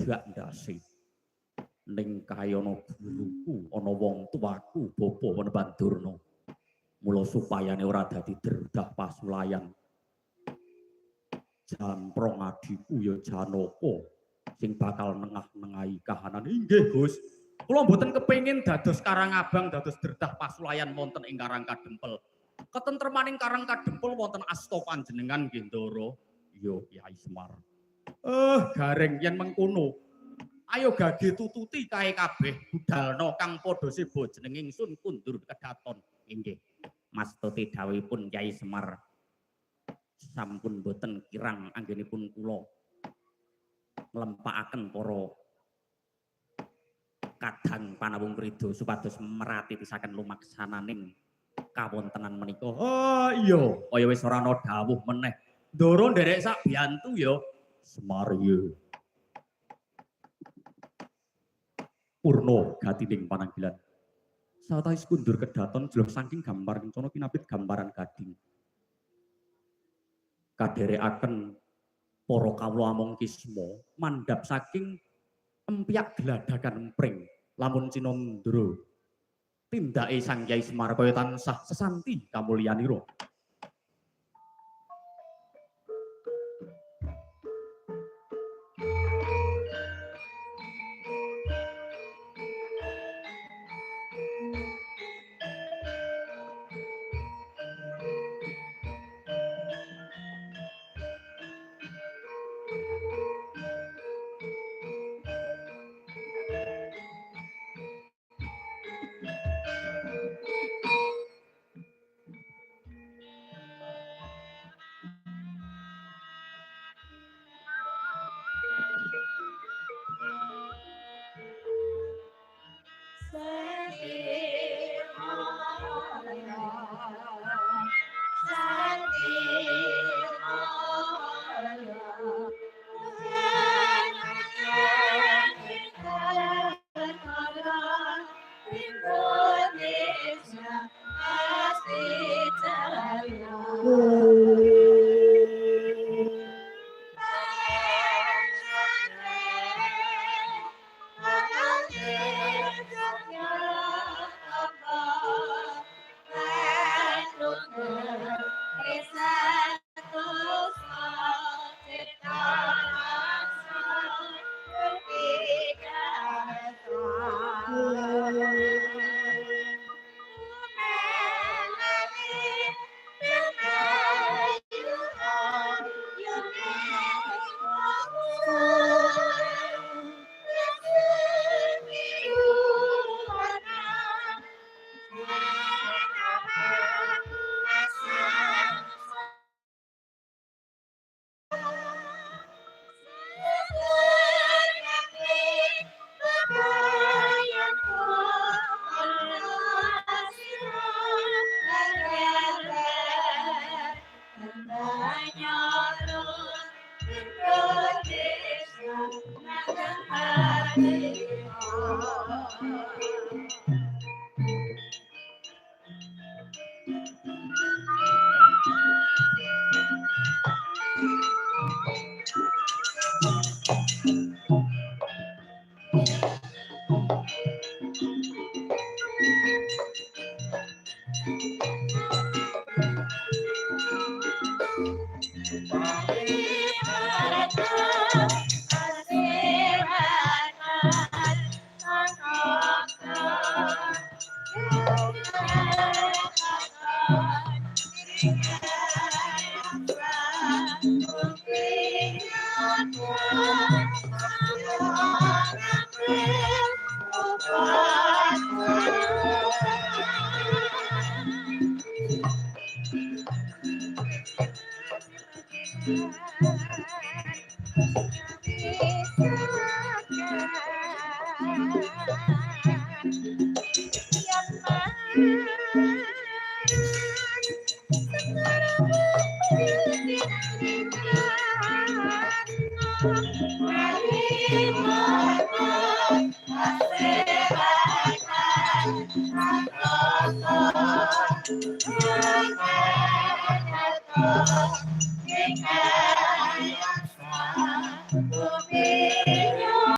gak ndase. Ning kae ana guruku, ana wong tuaku, bapa Wanebandurna. Mula supayane ora dadi derdah pasulayan. Jamprong adiku ya Janaka sing bakal nengah-nengahi kahanan. Inggih, Gus. Kula mboten kepengin dados Karangabang dados derdah pasulayan wonten ing Karang Kadempel. Ketentremaning Karang Kadempel wonten asta panjenengan nggih Ndara. Iya, Kyai Semar. Gareng yen mengkono. Ayo gage tututi kae kabeh budalna kang padha seba jeneng ingsun kundur kedaton. Inggih. Mastuti dawuhipun Kyai Semar. Sampun boten kirang anggenipun kula nglempakaken para kadang panawung krida supados meratitisaken lumaksananing kawontenan menika. Oh iya, kaya wis ora ana dawuh meneh. Ndara nderek sak biyantu ya. Semar ya. Purna gatining pananggilan. Sawetawis kundur kedaton jluh saking gambar kencana kinapit gambaran gading. Kaderekaken para kawula amung kisma mandhap saking empyak gladakan empring lamun Cinandra tindake Sang Kyai Semar kaya tansah sesanti kamulyanira.